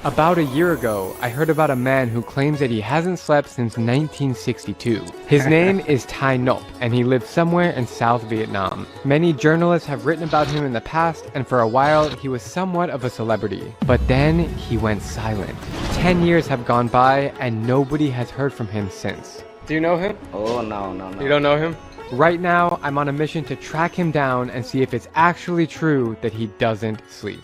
About a year ago, I heard about a man who claims that he hasn't slept since 1962. His name is Hai Ngoc, and he lives somewhere in South Vietnam. Many journalists have written about him in the past, and for a while, he was somewhat of a celebrity. But then, he went silent. 10 years have gone by, and nobody has heard from him since. Do you know him? Oh, no. You don't know him? Right now, I'm on a mission to track him down and see if it's actually true that he doesn't sleep.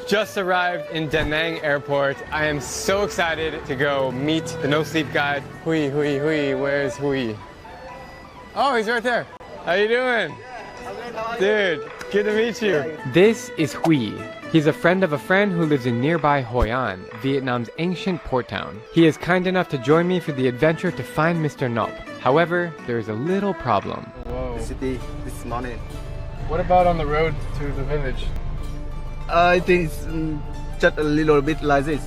Just arrived in Da Nang Airport. I am so excited to go meet the no sleep guide. Hui, where's Hui? Oh, he's right there. How you doing? Dude, good to meet you. This is Hui. He's a friend of a friend who lives in nearby Hoi An, Vietnam's ancient port town. He is kind enough to join me for the adventure to find Mr. Ngoc. However, there is a little problem. Whoa. The city this morning. What about on the road to the village? I think it's just a little bit like this.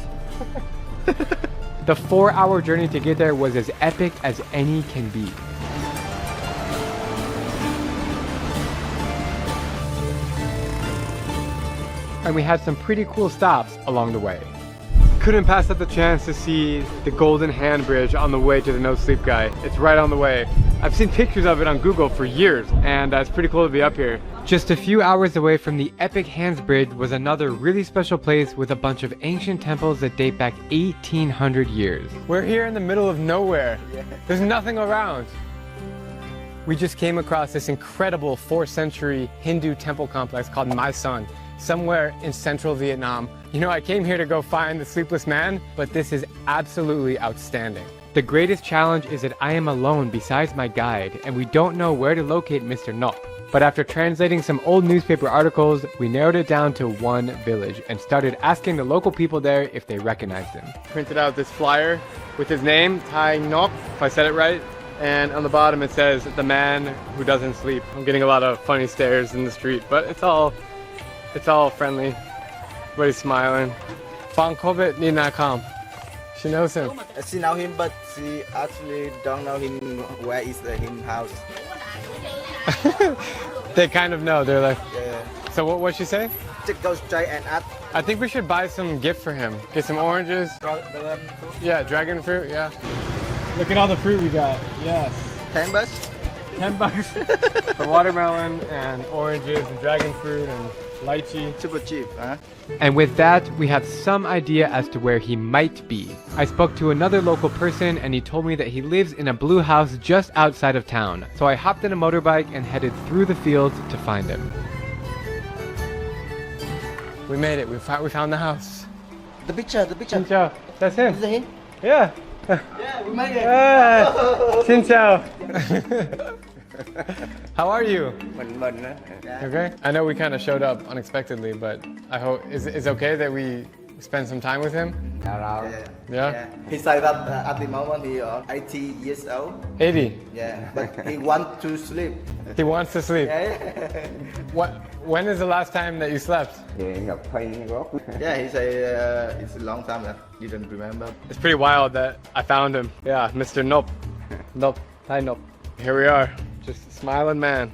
The 4-hour journey to get there was as epic as any can be. And we had some pretty cool stops along the way. Couldn't pass up the chance to see the Golden Hand Bridge on the way to the No Sleep Guy. It's right on the way. I've seen pictures of it on Google for years, and it's pretty cool to be up here. Just a few hours away from the epic Hands Bridge was another really special place with a bunch of ancient temples that date back 1800 years. We're here in the middle of nowhere. There's nothing around. We just came across this incredible 4th century Hindu temple complex called Mai Son, somewhere in central Vietnam. You know, I came here to go find the sleepless man, but this is absolutely outstanding. The greatest challenge is that I am alone besides my guide, and we don't know where to locate Mr. Ngoc. But after translating some old newspaper articles, we narrowed it down to one village and started asking the local people there if they recognized him. Printed out this flyer with his name, Hai Ngoc, if I said it right. And on the bottom it says, the man who doesn't sleep. I'm getting a lot of funny stares in the street, but it's all friendly. Everybody's smiling. Phang Kobet Ni Na Kam. She knows him. She know him, but she actually don't know him. Where is him house? They kind of know. They're like, Yeah. So what'd she say? Just go straight and ask. I think we should buy some gift for him. Get some oranges. Yeah, dragon fruit, yeah. Look at all the fruit we got. Yes. 10 bucks? 10 bucks. For watermelon and oranges and dragon fruit and lychee. Super cheap, huh? And with that, we have some idea as to where he might be. I spoke to another local person and he told me that he lives in a blue house just outside of town. So I hopped in a motorbike and headed through the fields to find him. We made it. We found the house. The picture. Xin chào. That's him. Is that him? Yeah. Yeah, we made it. Xin chào. How are you? Okay. I know we kind of showed up unexpectedly, but I hope it's okay that we spend some time with him. Yeah. He said that at the moment he 80 years old. 80. Yeah, but he wants to sleep. He wants to sleep. Yeah. When is the last time that you slept? Yeah, he say it's a long time that you don't remember. It's pretty wild that I found him. Yeah, Mr. Ngoc. Ngoc. Hi Ngoc. Here we are. Just a smiling man.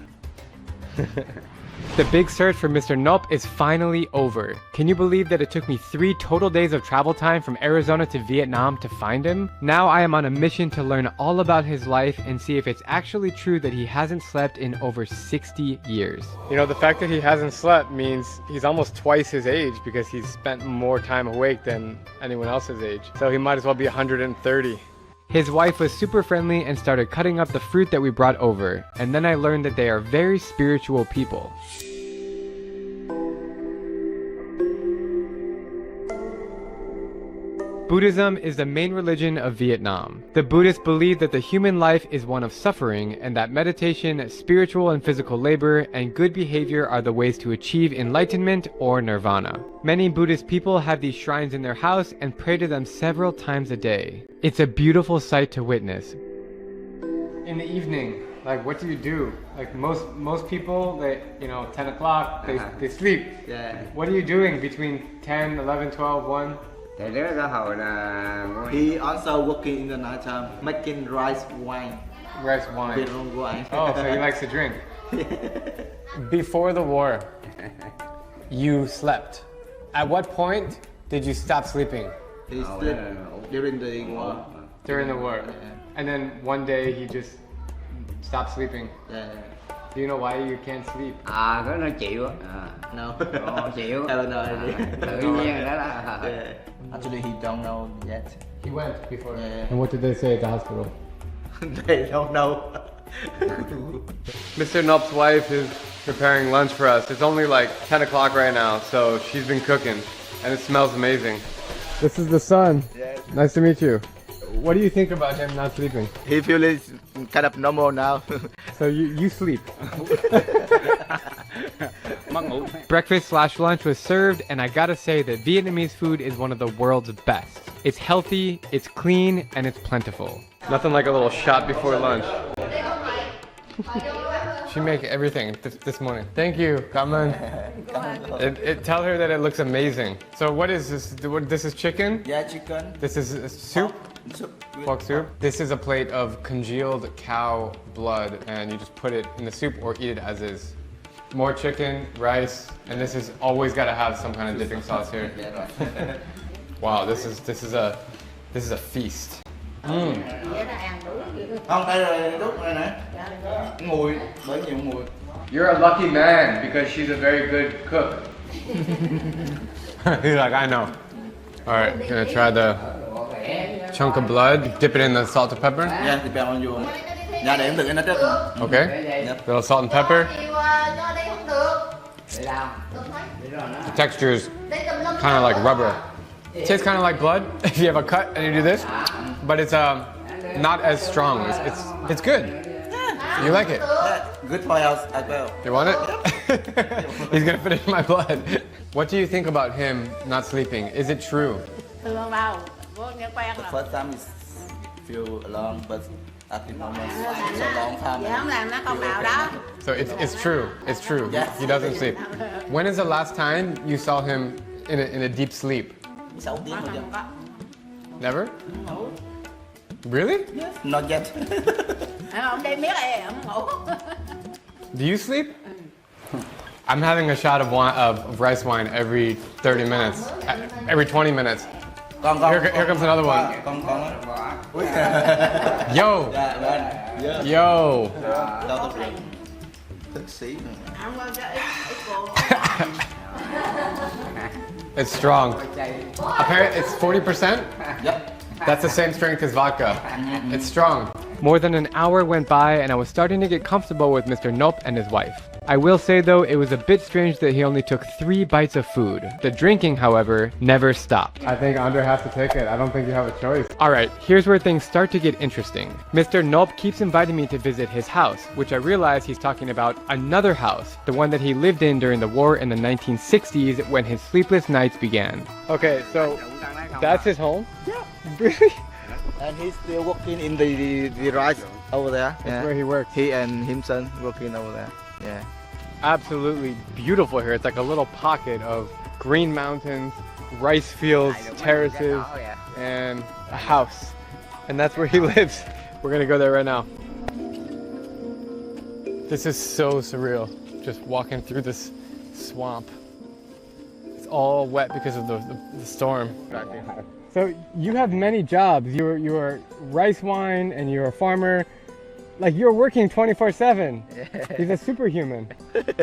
The big search for Mr. Ngoc is finally over. Can you believe that it took me 3 total days of travel time from Arizona to Vietnam to find him? Now I am on a mission to learn all about his life and see if it's actually true that he hasn't slept in over 60 years. You know, the fact that he hasn't slept means he's almost twice his age because he's spent more time awake than anyone else's age. So he might as well be 130. His wife was super friendly and started cutting up the fruit that we brought over, and then I learned that they are very spiritual people. Buddhism is the main religion of Vietnam. The Buddhists believe that the human life is one of suffering and that meditation, spiritual and physical labor, and good behavior are the ways to achieve enlightenment or nirvana. Many Buddhist people have these shrines in their house and pray to them several times a day. It's a beautiful sight to witness. In the evening, like what do you do? Like most people, they, 10 o'clock, they sleep. Yeah. What are you doing between 10, 11, 12, 1? He also working in the night time, making rice wine. Rice wine. Vietnam wine. Oh, so he likes to drink. Before the war, you slept. At what point did you stop sleeping? He slept during the war. During the war. Yeah. And then one day he just stopped sleeping. Yeah. Do you know why you can't sleep? Có nó chịu á. No. Chịu. I don't know. Tự nhiên đó là. Yeah. Actually, he don't know yet. He went before. Yeah. And what did they say at the hospital? They don't know. Mr. Nop's wife is preparing lunch for us. It's only like 10 o'clock right now, so she's been cooking, and it smells amazing. This is the son. Yeah. Nice to meet you. What do you think about him not sleeping? He feels kind of normal now. So you sleep. Breakfast/lunch was served, and I gotta say that Vietnamese food is one of the world's best. It's healthy, it's clean, and it's plentiful. Nothing like a little shot before lunch. She make everything this morning. Thank you, cảm ơn. Tell her that it looks amazing. So what is this? This is chicken? Yeah, chicken. This is soup? Pork soup. This is a plate of congealed cow blood, and you just put it in the soup or eat it as is. More chicken, rice, and this is always got to have some kind of dipping sauce here. Wow, this is a feast. Không, đây rồi đút này nè. Mùi, bởi nhiều mùi. You're a lucky man because she's a very good cook. He's like, I know. All right, gonna try the chunk of blood. Dip it in the salt and pepper. Yeah, depend on you. Dạ, để em thử cái nó trước. Okay. Little salt and pepper. The texture is kind of like rubber. It tastes kind of like blood if you have a cut and you do this, but it's not as strong. It's good. You like it? Yeah, good for health as well. You want it? He's gonna finish my blood. What do you think about him not sleeping? Is it true? The first time is feel alone, but at the moment it's a long time. So it's true. It's true. Yes. He doesn't sleep. When is the last time you saw him in a deep sleep? 6 tiếng rồi chưa? Never? Really? Not yet. Do you sleep? I'm having a shot of rice wine every 30 minutes, every 20 minutes. Here comes another one. Yo! Yo! It's strong. Apparently, it's 40%? Yep. That's the same strength as vodka. It's strong. More than an hour went by and I was starting to get comfortable with Mr. Nop and his wife. I will say though, it was a bit strange that he only took 3 bites of food. The drinking, however, never stopped. I think Andre has to take it. I don't think you have a choice. Alright, here's where things start to get interesting. Mr. Nop keeps inviting me to visit his house, which I realize he's talking about another house, the one that he lived in during the war in the 1960s when his sleepless nights began. Okay, so that's his home? Yeah. Really? And he's still working in the rice over there. That's where he works. He and his son working over there. Yeah. Absolutely beautiful here. It's like a little pocket of green mountains, rice fields, terraces, and a house. And that's where he lives. We're gonna go there right now. This is so surreal, just walking through this swamp. It's all wet because of the storm. So you have many jobs. You're rice wine and you're a farmer. Like you're working 24/7. Yeah. He's a superhuman.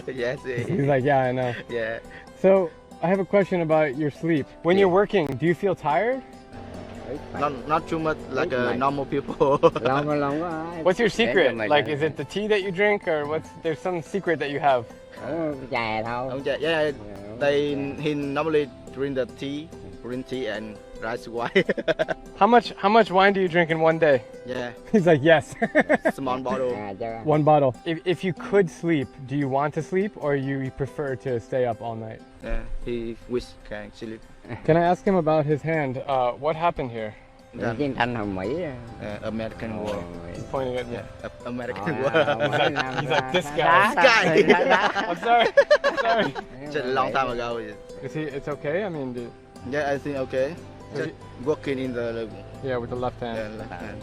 Yes. He's like, yeah, I know. Yeah. So I have a question about your sleep. When you're working, do you feel tired? Not too much like normal people. What's your secret? Like, is it the tea that you drink, or there's some secret that you have? Yeah. He normally drink the tea, green tea and rice wine. How much wine do you drink in one day? Yeah. He's like, yes. Small bottle. One bottle. If you could sleep, do you want to sleep or you prefer to stay up all night? Yeah, he wish can sleep. Can I ask him about his hand? What happened here? American war. He's pointing at me. Yeah, American war. He's like, this guy. I'm sorry. Just a long time ago. It's okay? I mean, yeah, I think okay. Just working in the yeah, with the left hand. Yeah, left hand.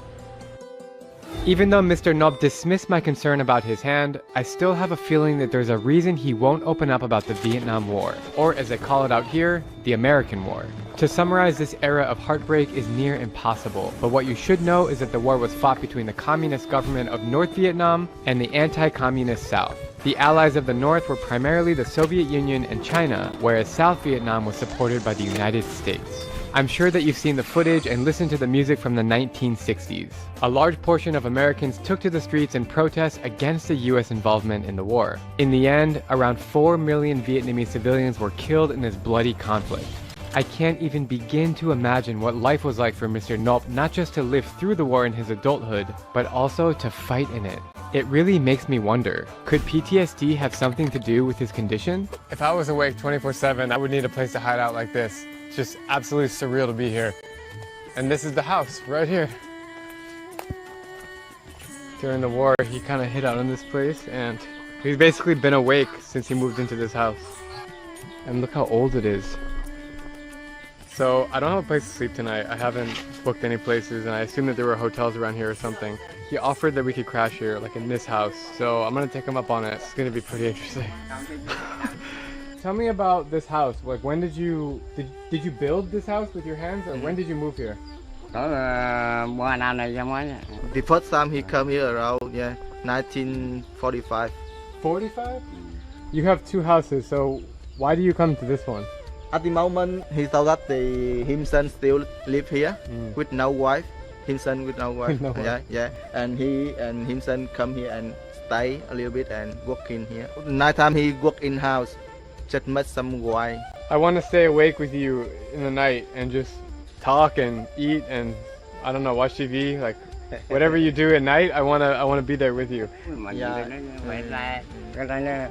Even though Mr. Nop dismissed my concern about his hand, I still have a feeling that there's a reason he won't open up about the Vietnam War, or as they call it out here, the American War. To summarize, this era of heartbreak is near impossible, but what you should know is that the war was fought between the communist government of North Vietnam and the anti-communist South. The allies of the North were primarily the Soviet Union and China, whereas South Vietnam was supported by the United States. I'm sure that you've seen the footage and listened to the music from the 1960s. A large portion of Americans took to the streets in protest against the US involvement in the war. In the end, around 4 million Vietnamese civilians were killed in this bloody conflict. I can't even begin to imagine what life was like for Mr. Nop, not just to live through the war in his adulthood, but also to fight in it. It really makes me wonder, could PTSD have something to do with his condition? If I was awake 24/7, I would need a place to hide out like this. It's just absolutely surreal to be here. And this is the house, right here. During the war, he kind of hid out in this place, and he's basically been awake since he moved into this house. And look how old it is. So I don't have a place to sleep tonight. I haven't booked any places, and I assumed that there were hotels around here or something. He offered that we could crash here, like in this house. So I'm gonna take him up on it. It's gonna be pretty interesting. Tell me about this house. Like, when did you build this house with your hands, or when did you move here? The first time he come here around 1945. 45? You have two houses, so why do you come to this one? At the moment, he thought that himself still live here with no wife. Himself with no wife. No wife. Yeah. And he and himself come here and stay a little bit and work in here. Night time he work in house, just met some wine. I want to stay awake with you in the night and just talk and eat and, I don't know, watch TV. Like, whatever you do at night, I wanna be there with you. Yeah.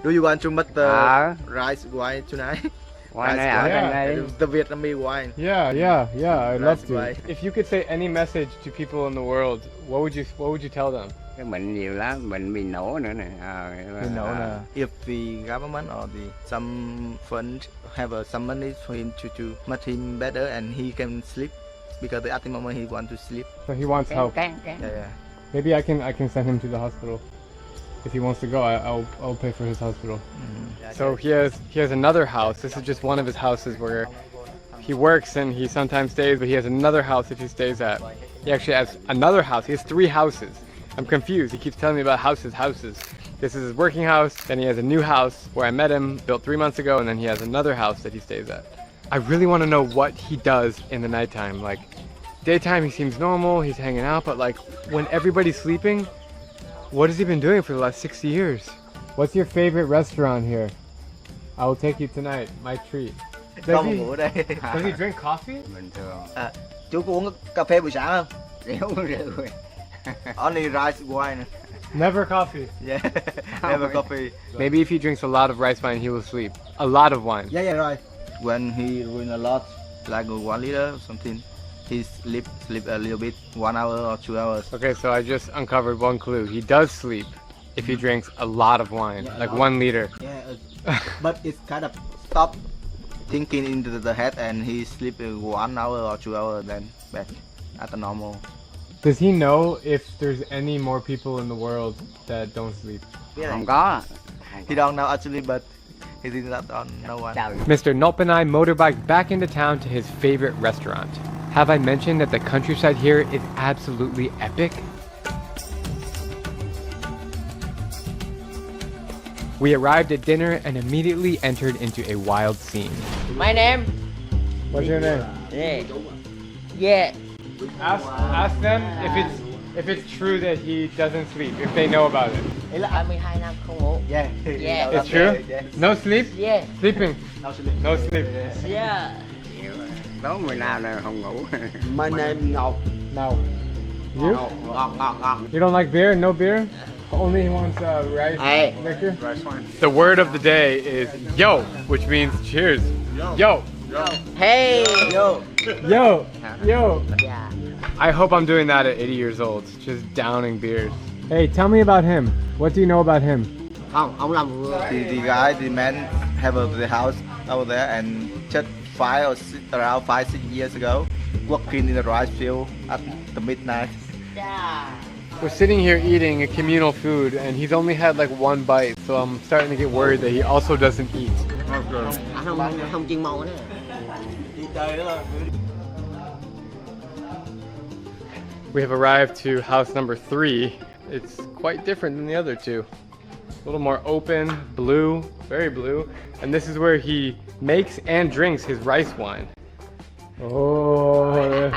Do you want to make the rice wine tonight? The Vietnamese wine. Yeah, I'd love to. Right. If you could say any message to people in the world, what would you tell them? If the government or some fund have some money for him to make him better and he can sleep, because at the moment he want to sleep. So he wants help. Yeah. Maybe I can send him to the hospital. If he wants to go, I'll pay for his hospital. So he has another house. This is just one of his houses where he works and he sometimes stays, but he has another house that he stays at. He actually has another house. He has 3 houses. I'm confused. He keeps telling me about houses. This is his working house, then he has a new house where I met him, built 3 months ago, and then he has another house that he stays at. I really want to know what he does in the nighttime. Like, daytime he seems normal, he's hanging out, but like when everybody's sleeping, what has he been doing for the last 60 years? What's your favorite restaurant here? I will take you tonight, my treat. Does he drink coffee? Chú có uống cà phê buổi sáng không? Only rice wine. Never coffee. Yeah, never coffee. Maybe if he drinks a lot of rice wine, he will sleep. A lot of wine. Yeah, right. When he drink a lot, like 1 liter or something, he sleep a little bit, 1 hour or 2 hours. Okay, so I just uncovered one clue. He does sleep if he drinks a lot of wine, like 1 liter. Yeah, but it's kind of stop thinking into the head and he sleep 1 hour or 2 hours, then back at the normal. Does he know if there's any more people in the world that don't sleep? Yeah. He don't know actually, but he did not know one. Mr. Nop and I motorbiked back into town to his favorite restaurant. Have I mentioned that the countryside here is absolutely epic? We arrived at dinner and immediately entered into a wild scene. My name? What's your name? Yeah. Ask them if it's true that he doesn't sleep, if they know about it. 22 năm không ngủ. Yeah. Yeah. It's true? No sleep? Yeah. Sleeping? No sleep. Yeah. Tối mười nào là không ngủ. My name Ngọc. No. You? Ngọc. You don't like beer? No beer? Only he wants rice Hey. liquor? Rice wine. The word of the day is yo, which means cheers. Yo. Hey. Yo. Yo. Yo. Yeah. I hope I'm doing that at 80 years old, just downing beers. Hey, tell me about him. What do you know about him? Không, ông làm vừa. The man have the house over there and just around 5-6 years ago, working in the rice field at the midnight. Yeah. We're sitting here eating a communal food and he's only had like one bite, so I'm starting to get worried that he also doesn't eat. Anh không chuyên môn nữa. We have arrived to house number 3. It's quite different than the other two. A little more open, blue, very blue. And this is where he makes and drinks his rice wine. Oh.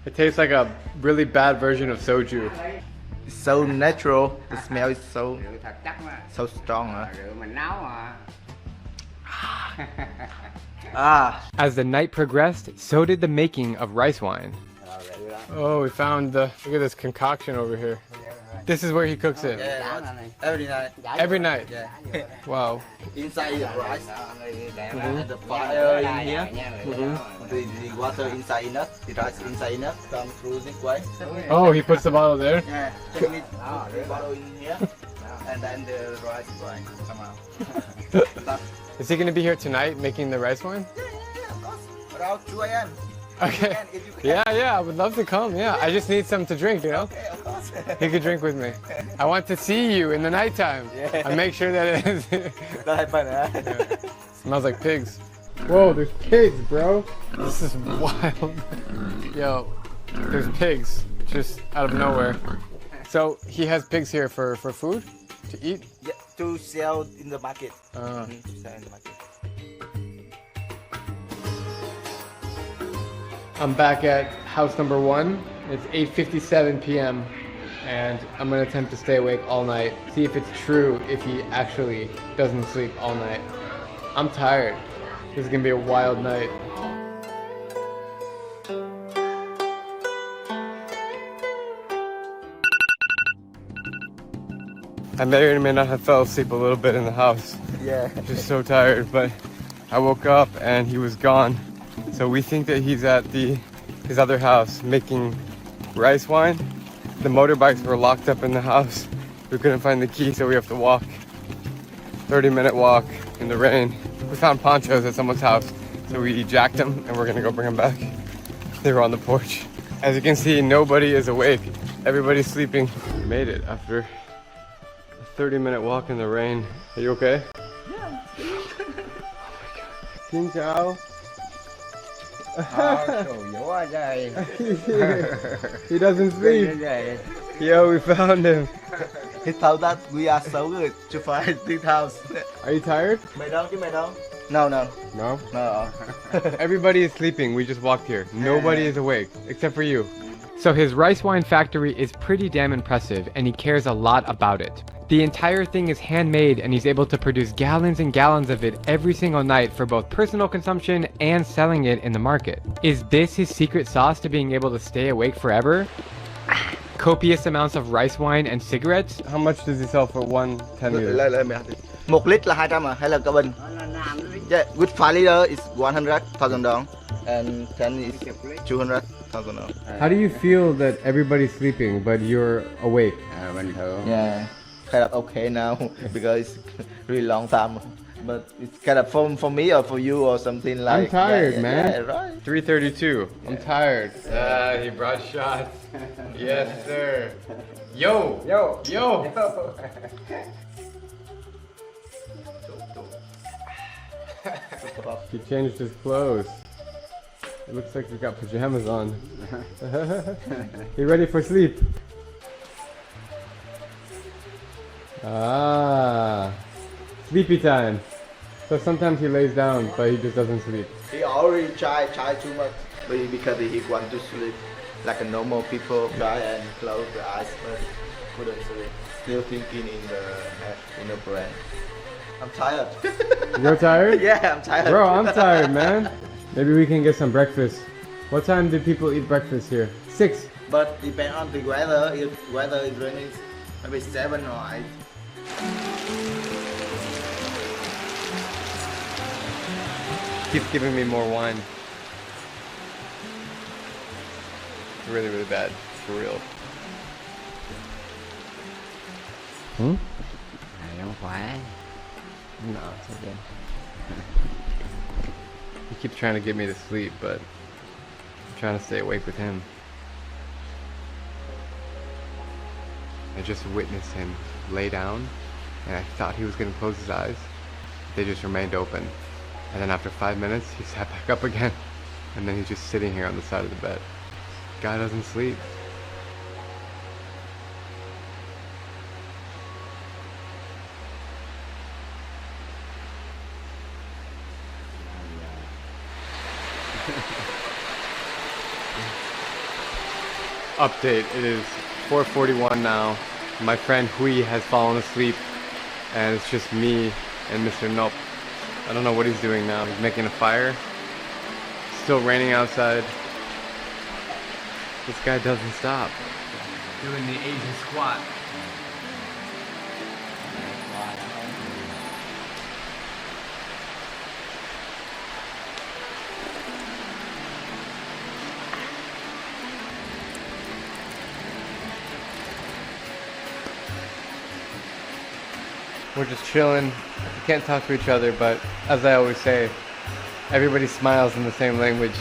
It tastes like a really bad version of soju. It's so natural. The smell is so Rượu thật chắc mà. so strong. Rượu mình nấu mà. As the night progressed, so did the making of rice wine. Oh, we found the, look at this concoction over here. This is where he cooks it. Every night. Every night. Yeah. Wow. Inside the rice and the fire in here. The water inside enough. The rice inside enough. Come through this way. Oh, he puts the bottle there? Yeah. Take it. The bottle in here. And then the rice wine come out. Is he going to be here tonight making the rice wine? Yeah, of course. Around 2 a.m. Okay. If you can. Yeah, I would love to come. Yeah, I just need some to drink, you know? Okay, of course. He could drink with me. I want to see you in the nighttime. Yeah. And make sure that it is. That happen, huh? Smells like pigs. Whoa, there's pigs, bro. This is wild. Yo, there's pigs just out of nowhere. So he has pigs here for food to eat? Yeah, to sell in the market. Uh, To sell in the market. I'm back at house number 1. It's 8:57 p.m. and I'm gonna attempt to stay awake all night. See if it's true if he actually doesn't sleep all night. I'm tired. This is gonna be a wild night. I may or may not have fell asleep a little bit in the house. Yeah. Just so tired, but I woke up and he was gone. So we think that he's at his other house making rice wine. The motorbikes were locked up in the house. We couldn't find the key, so we have to walk. 30-minute walk in the rain. We found ponchos at someone's house, so we jacked them and we're gonna go bring them back. They were on the porch. As you can see, nobody is awake. Everybody's sleeping. We made it after a 30-minute walk in the rain. Are you okay? Yeah. Xin chào. He doesn't sleep. Yo, we found him. He thought that we are so good to find this house. Are you tired? Mày đâu chứ mày đâu? No, no. No. No. Everybody is sleeping. We just walked here. Nobody is awake except for you. So his rice wine factory is pretty damn impressive and he cares a lot about it. The entire thing is handmade and he's able to produce gallons and gallons of it every single night for both personal consumption and selling it in the market. Is this his secret sauce to being able to stay awake forever? Copious amounts of rice wine and cigarettes? How much does he sell for one 10 liter? Lên mày. 1 lít là 200 à hay là cả bình? Yeah, with 5 liter is $100,000 and 10 is $200,000. How do you feel that everybody's sleeping but you're awake? Bình thường. Yeah, kind of okay now because it's really long time. But it's kind of for me or for you or something like. I'm tired, yeah, man. Yeah, right. 3:32. I'm tired. He brought shots. Yes, sir. Yo. Yo. He changed his clothes. It looks like he's got pajamas on. You ready for sleep? Ah, sleepy time. So sometimes he lays down, but he just doesn't sleep. He already tried too much, but because he want to sleep like a normal people try and close the eyes, but couldn't sleep. Still thinking in the brain. I'm tired. You're tired? Yeah, I'm tired. Bro, I'm tired, man. Maybe we can get some breakfast. What time do people eat breakfast here? 6. But depend on the weather. If weather is raining, maybe 7 or 8. Keeps giving me more wine. Really, really bad. For real. khỏe. No, it's okay. He keeps trying to get me to sleep, but I'm trying to stay awake with him. I just witnessed him lay down, and I thought he was going to close his eyes. They just remained open. And then after 5 minutes, he sat back up again. And then he's just sitting here on the side of the bed. Guy doesn't sleep. Update, it is 4:41 now. My friend Hui has fallen asleep, and it's just me and Mr. Nop. I don't know what he's doing now. He's making a fire. Still raining outside. This guy doesn't stop. Doing the Asian squat. We're just chilling. We can't talk to each other, but as I always say, everybody smiles in the same language.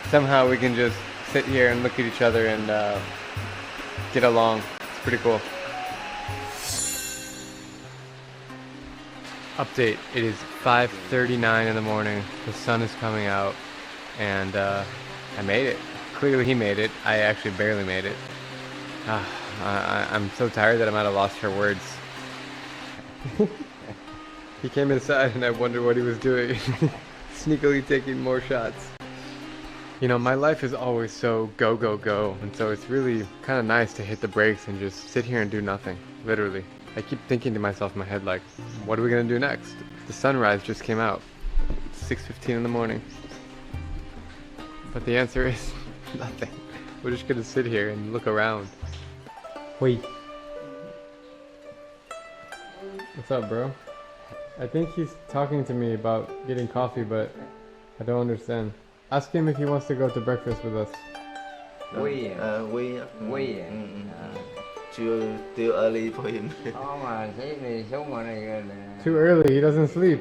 Somehow we can just sit here and look at each other and get along. It's pretty cool. Update, it is 5:39 in the morning. The sun is coming out, and I made it. Clearly he made it. I actually barely made it. I'm so tired that I might have lost her words. He came inside and I wondered what he was doing. Sneakily taking more shots. You know, my life is always so go, go, go. And so it's really kind of nice to hit the brakes and just sit here and do nothing. Literally. I keep thinking to myself in my head, like, what are we going to do next? The sunrise just came out. It's 6:15 in the morning. But the answer is nothing. We're just going to sit here and look around. Wait. What's up, bro? I think he's talking to me about getting coffee, but I don't understand. Ask him if he wants to go to breakfast with us. Quy à? We. Quy à? Still early for him. Mà thấy này xuống ngoài này là Too early, he doesn't sleep.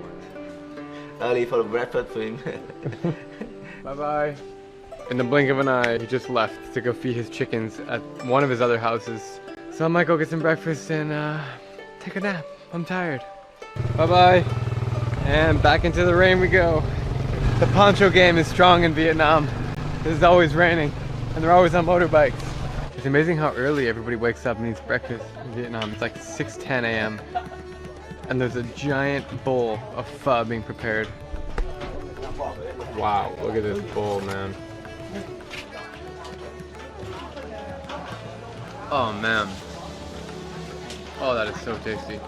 Early for breakfast for him. Bye-bye. In the blink of an eye, he just left to go feed his chickens at one of his other houses. So I might go get some breakfast and take a nap. I'm tired. Bye-bye. And back into the rain we go. The poncho game is strong in Vietnam. It's always raining, and they're always on motorbikes. It's amazing how early everybody wakes up and eats breakfast in Vietnam. It's like 6:10 a.m. And there's a giant bowl of pho being prepared. Wow, look at this bowl, man. Oh man. Oh, that is so tasty.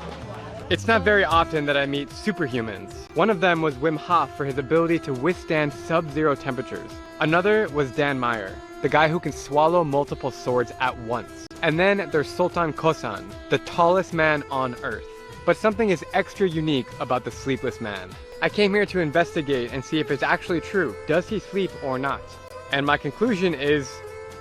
It's not very often that I meet superhumans. One of them was Wim Hof for his ability to withstand sub-zero temperatures. Another was Dan Meyer, the guy who can swallow multiple swords at once. And then there's Sultan Kosan, the tallest man on earth. But something is extra unique about the sleepless man. I came here to investigate and see if it's actually true. Does he sleep or not? And my conclusion is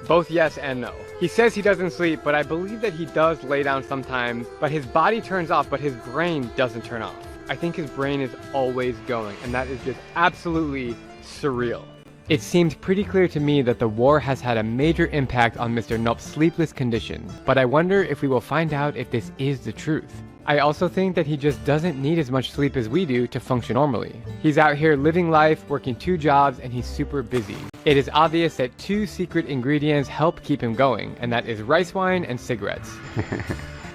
both yes and no. He says he doesn't sleep, but I believe that he does lay down sometimes, but his body turns off, but his brain doesn't turn off. I think his brain is always going, and that is just absolutely surreal. It seemed pretty clear to me that the war has had a major impact on Mr. Nop's sleepless condition, but I wonder if we will find out if this is the truth. I also think that he just doesn't need as much sleep as we do to function normally. He's out here living life, working 2 jobs, and he's super busy. It is obvious that 2 secret ingredients help keep him going, and that is rice wine and cigarettes.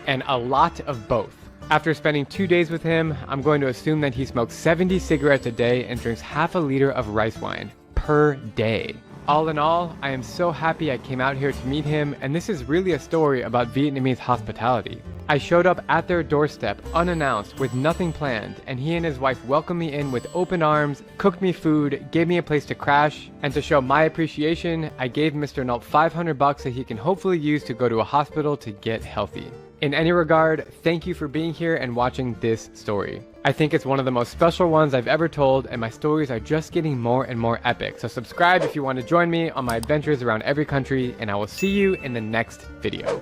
And a lot of both. After spending 2 days with him, I'm going to assume that he smokes 70 cigarettes a day and drinks half a liter of rice wine per day. All in all, I am so happy I came out here to meet him, and this is really a story about Vietnamese hospitality. I showed up at their doorstep unannounced with nothing planned, and he and his wife welcomed me in with open arms, cooked me food, gave me a place to crash, and to show my appreciation, I gave Mr. Nop $500 that he can hopefully use to go to a hospital to get healthy. In any regard, thank you for being here and watching this story. I think it's one of the most special ones I've ever told, and my stories are just getting more and more epic. So subscribe if you want to join me on my adventures around every country, and I will see you in the next video.